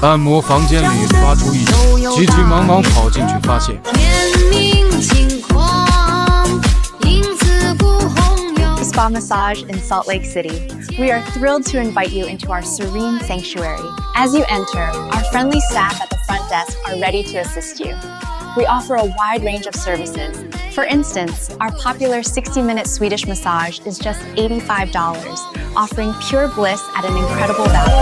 按摩房间里发出异响，急急忙忙跑进去，发现。Spa Massage in Salt Lake City. We are thrilled to invite you into our serene sanctuary. As you enter, our friendly staff at the front desk are ready to assist you. We offer a wide range of services. For instance, our popular 60-minute Swedish massage is just $85, offering pure bliss at an incredible value.